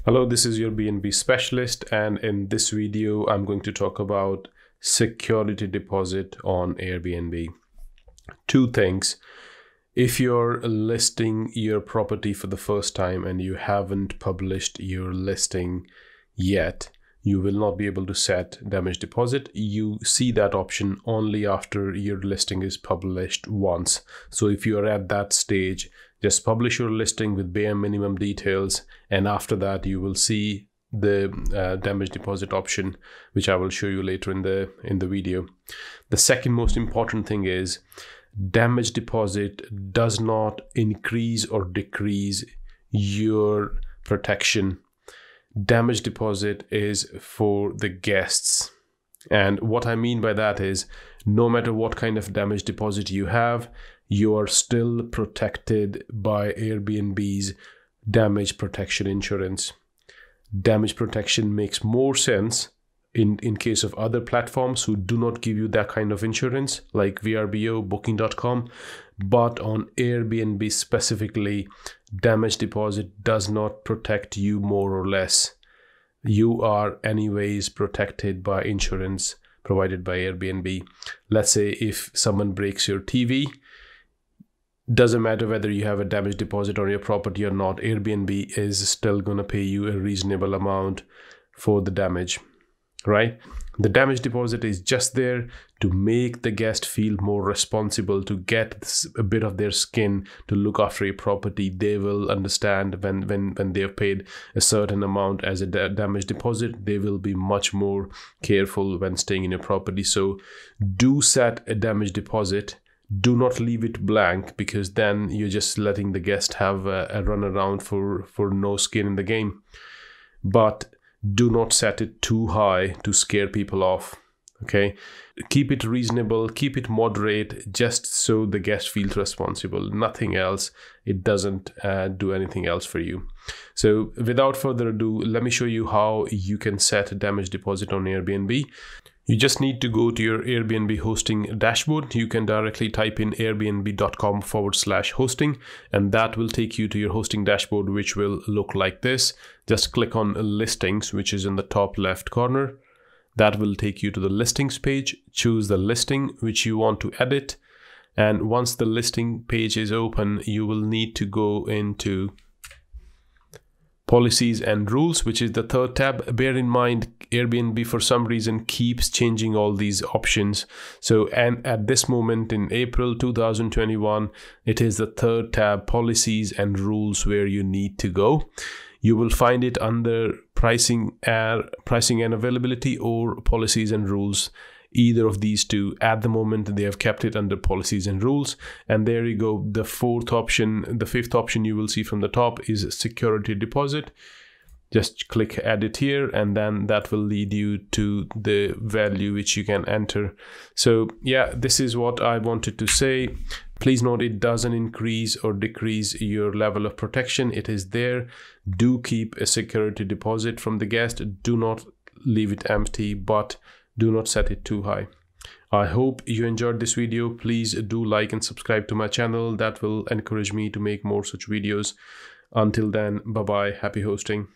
Hello, this is your BNB specialist, and in this video, I'm going to talk about security deposit on Airbnb. Two things. If you're listing your property for the first time and you haven't published your listing yet, you will not be able to set damage deposit. You see that option only after your listing is published once. So if you are at that stage, just publish your listing with bare minimum details, and after that you will see the damage deposit option, which I will show you later in the video. The second most important thing is damage deposit does not increase or decrease your protection. Damage deposit is for the guests, and what I mean by that is no matter what kind of damage deposit you have, you are still protected by Airbnb's damage protection insurance. Damage protection makes more sense in case of other platforms who do not give you that kind of insurance, like VRBO, Booking.com, but on Airbnb specifically, damage deposit does not protect you more or less. You are anyways protected by insurance provided by Airbnb. Let's say if someone breaks your TV, doesn't matter whether you have a damage deposit on your property or not, Airbnb is still going to pay you a reasonable amount for the damage, right? The damage deposit is just there to make the guest feel more responsible, to get a bit of their skin, to look after your property. They will understand when they have paid a certain amount as a damage deposit, they will be much more careful when staying in your property. So do set a damage deposit. Do not leave it blank, because then you're just letting the guest have a run around for no skin in the game. But do not set it too high to scare people off, okay? Keep it reasonable, keep it moderate, just so the guest feels responsible. Nothing else. It doesn't do anything else for you. So without further ado, let me show you how you can set a damage deposit on Airbnb. You just need to go to your Airbnb hosting dashboard. You can directly type in airbnb.com/hosting, and that will take you to your hosting dashboard, which will look like this. Just click on listings, which is in the top left corner. That will take you to the listings page. Choose the listing which you want to edit. And once the listing page is open, you will need to go into Policies and Rules, which is the third tab. Bear in mind, Airbnb for some reason keeps changing all these options. So, and at this moment in April 2021, it is the third tab, Policies and Rules, where you need to go. You will find it under pricing and availability or Policies and Rules. Either of these two. At the moment, they have kept it under Policies and Rules. And there you go. The fifth option you will see from the top is security deposit. Just click edit here, and then that will lead you to the value which you can enter. So yeah, this is what I wanted to say. Please note, it doesn't increase or decrease your level of protection. It is there. Do keep a security deposit from the guest. Do not leave it empty, but do not set it too high. I hope you enjoyed this video. Please do like and subscribe to my channel. That will encourage me to make more such videos. Until then, bye-bye. Happy hosting.